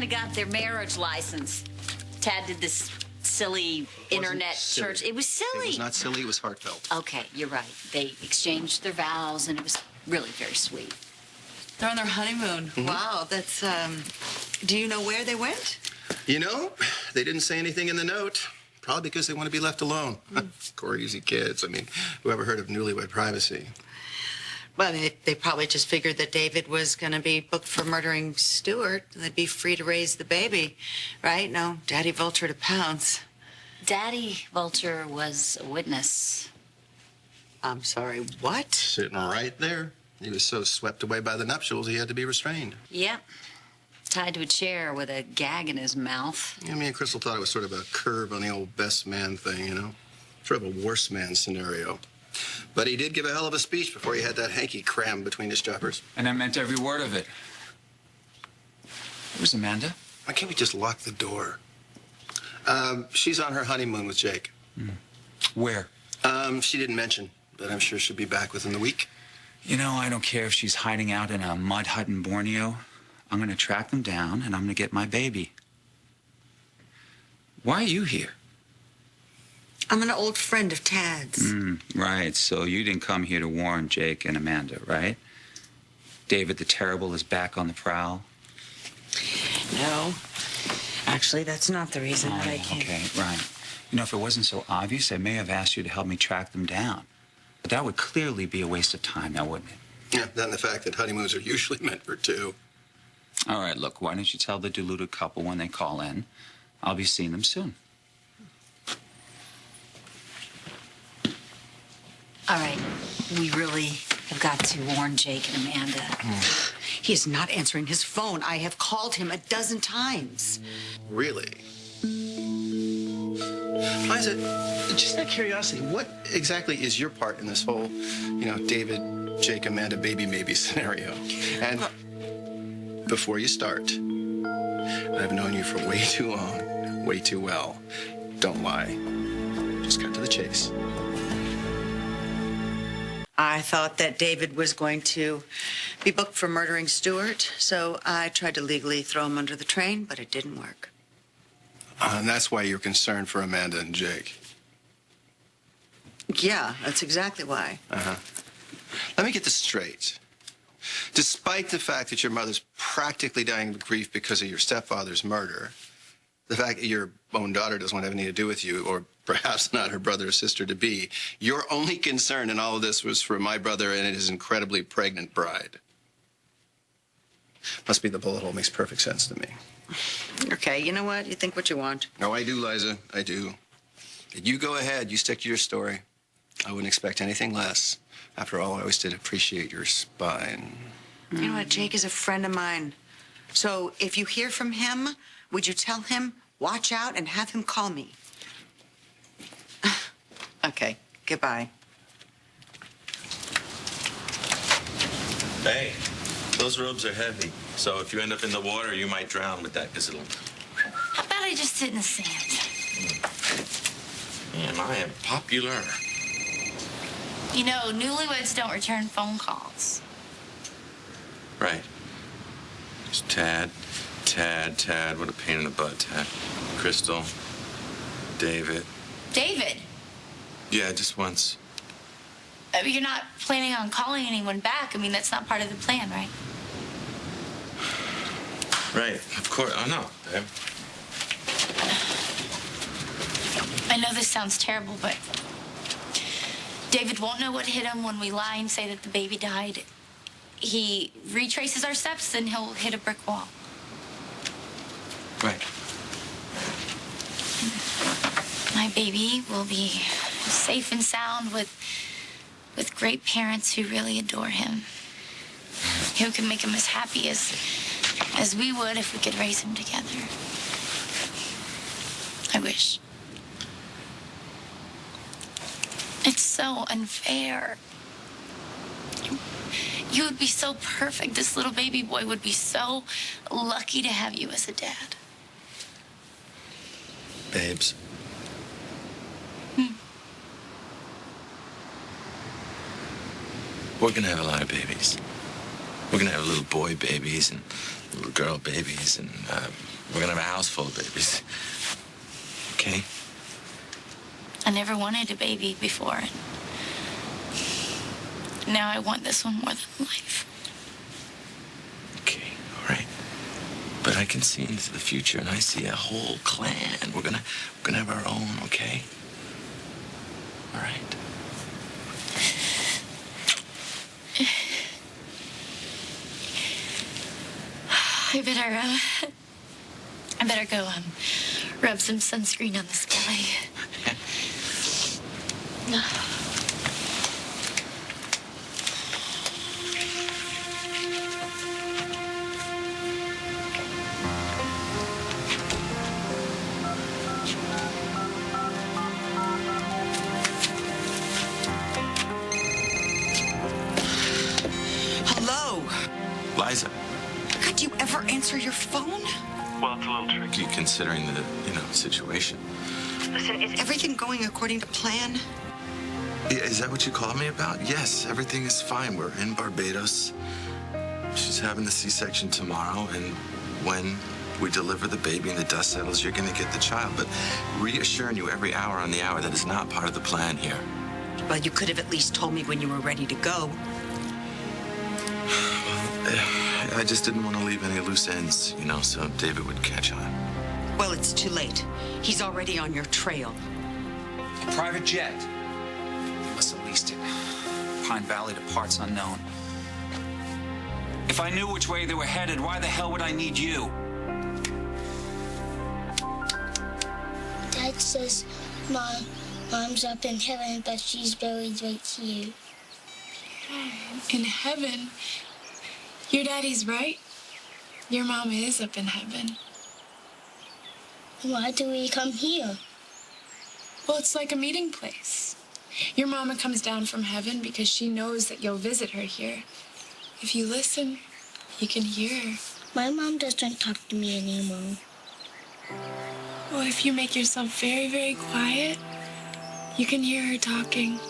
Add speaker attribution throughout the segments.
Speaker 1: Amanda got their marriage license. Tad did this silly internet church. It was silly.
Speaker 2: It was not silly, it was heartfelt.
Speaker 1: Okay, you're right. They exchanged their vows, and it was really very sweet.
Speaker 3: They're on their honeymoon.
Speaker 2: Mm-hmm.
Speaker 3: Wow, that's, do you know where they went?
Speaker 2: You know, they didn't say anything in the note. Probably because they want to be left alone. Crazy kids. I mean, who ever heard of newlywed privacy?
Speaker 3: Well, they probably just figured that David was going to be booked for murdering Stuart. They'd be free to raise the baby, right? No, Daddy Vulture to pounce.
Speaker 1: Daddy Vulture was a witness.
Speaker 3: I'm sorry, what?
Speaker 2: Sitting right there. He was so swept away by the nuptials, he had to be restrained.
Speaker 1: Yep. Tied to a chair with a gag in his mouth.
Speaker 2: Yeah, me and Crystal thought it was sort of a curve on the old best man thing, you know? Sort of a worse man scenario. But he did give a hell of a speech before he had that hanky crammed between his choppers.
Speaker 4: And I meant every word of it. Where's Amanda?
Speaker 2: Why can't we just lock the door? She's on her honeymoon with Jake.
Speaker 4: Where?
Speaker 2: She didn't mention, but I'm sure she'll be back within the week.
Speaker 4: You know, I don't care if she's hiding out in a mud hut in Borneo. I'm going to track them down, and I'm going to get my baby. Why are you here?
Speaker 3: I'm an old friend of Tad's.
Speaker 4: Right, so you didn't come here to warn Jake and Amanda, right? David the Terrible is back on the prowl?
Speaker 3: No. Actually, that's not the reason that I came.
Speaker 4: Okay, right. You know, if it wasn't so obvious, I may have asked you to help me track them down. But that would clearly be a waste of time now, wouldn't it?
Speaker 2: Yeah, that and the fact that honeymoons are usually meant for two.
Speaker 4: All right, look, why don't you tell the deluded couple when they call in? I'll be seeing them soon.
Speaker 1: All right, we really have got to warn Jake and Amanda.
Speaker 3: He is not answering his phone. I have called him 12 times.
Speaker 2: Really? Liza, just out of curiosity, what exactly is your part in this whole, David, Jake, Amanda, baby maybe scenario? And before you start, I've known you for way too long, way too well. Don't lie. Just cut to the chase.
Speaker 3: I thought that David was going to be booked for murdering Stuart, so I tried to legally throw him under the train, but it didn't work.
Speaker 2: And that's why you're concerned for Amanda and Jake.
Speaker 3: Yeah, that's exactly why.
Speaker 2: Let me get this straight. Despite the fact that your mother's practically dying of grief because of your stepfather's murder, the fact that your own daughter doesn't want to have anything to do with you, or perhaps not her brother or sister-to-be, your only concern in all of this was for my brother and his incredibly pregnant bride. Must be the bullet hole. Makes perfect sense to me.
Speaker 3: Okay, you know what? You think what you want.
Speaker 2: No, I do, Liza. I do. You go ahead. You stick to your story. I wouldn't expect anything less. After all, I always did appreciate your spine.
Speaker 3: You know what? Jake is a friend of mine. So if you hear from him, would you tell him, watch out, and have him call me? Okay, goodbye.
Speaker 5: Hey, those robes are heavy. So if you end up in the water, you might drown with that because it'll...
Speaker 6: How about I just sit in the sand?
Speaker 5: Man, I am popular.
Speaker 6: You know, newlyweds don't return phone calls.
Speaker 5: Right. Just Tad. What a pain in the butt, Tad. Crystal. David.
Speaker 6: David,
Speaker 5: Yeah, just once.
Speaker 6: you're not planning on calling anyone back. I mean, that's not part of the plan, right?
Speaker 5: Right, of course. I know, babe.
Speaker 6: I know this sounds terrible, but David won't know what hit him when we lie and say that the baby died. He retraces our steps, and he'll hit a brick wall.
Speaker 5: Right.
Speaker 6: My baby will be safe and sound with great parents who really adore him, who can make him as happy as we would if we could raise him together. I wish. It's so unfair. You would be so perfect. This little baby boy would be so lucky to have you as a dad.
Speaker 5: Babes. We're gonna have a lot of babies. We're gonna have little boy babies and little girl babies and We're gonna have a house full of babies. Okay?
Speaker 6: I never wanted a baby before. Now I want this one more than life.
Speaker 5: Okay, all right. But I can see into the future, and I see a whole clan. We're gonna have our own, okay? All right.
Speaker 6: I better go rub some sunscreen on the sky.
Speaker 3: Hello?
Speaker 5: Liza.
Speaker 3: God, do you ever answer your phone?
Speaker 5: Well, it's a little tricky considering the, situation.
Speaker 3: Listen, is everything going according to plan?
Speaker 5: Is that what you called me about? Yes, everything is fine. We're in Barbados. She's having the C-section tomorrow, and when we deliver the baby and the dust settles, you're going to get the child. But reassuring you every hour on the hour that is not part of the plan here.
Speaker 3: Well, you could have at least told me when you were ready to go.
Speaker 5: I just didn't want to leave any loose ends, so David would catch on.
Speaker 3: Well, it's too late. He's already on your trail.
Speaker 4: A private jet. Must have leased it. Pine Valley to parts unknown. If I knew which way they were headed, why the hell would I need you?
Speaker 7: Dad says Mom's up in heaven, but she's buried right here.
Speaker 8: In heaven? Your daddy's right. Your mom is up in heaven.
Speaker 7: Why do we come here?
Speaker 8: Well, it's like a meeting place. Your mama comes down from heaven because she knows that you'll visit her here. If you listen, you can hear her.
Speaker 7: My mom doesn't talk to me anymore.
Speaker 8: Well, if you make yourself very, very quiet, you can hear her talking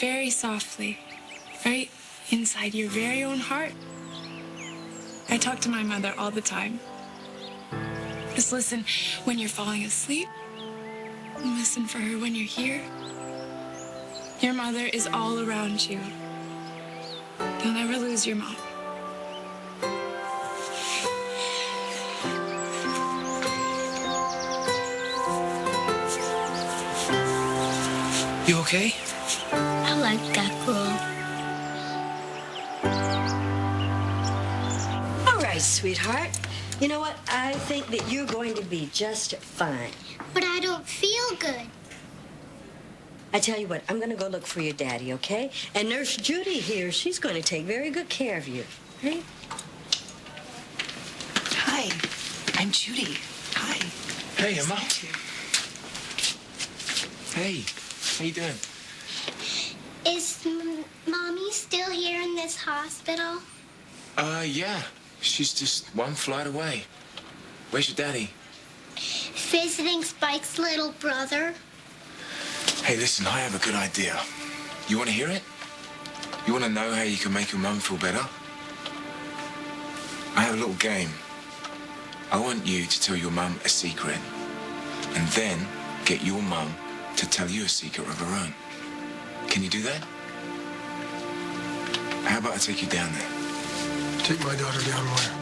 Speaker 8: very softly, right inside your very own heart. I talk to my mother all the time. Just listen when you're falling asleep, and listen for her when you're here. Your mother is all around you. You'll never lose your mom.
Speaker 4: You okay?
Speaker 7: I like that girl.
Speaker 9: All right, sweetheart. You know what? I think that you're going to be just fine.
Speaker 7: But I don't feel good.
Speaker 9: I tell you what, I'm going to go look for your daddy, okay? And Nurse Judy here, she's going to take very good care of you. Right?
Speaker 3: Hi, I'm Judy. Hi.
Speaker 10: Hey, Emma. Hey, how you doing?
Speaker 7: Is Mommy still here in this hospital?
Speaker 10: Yeah. She's just one flight away. Where's your daddy?
Speaker 7: Visiting Spike's little brother.
Speaker 10: Hey, listen, I have a good idea. You want to hear it? You want to know how you can make your mum feel better? I have a little game. I want you to tell your mum a secret, and then get your mum to tell you a secret of her own. Can you do that? How about I take you down there?
Speaker 11: Take my daughter down where?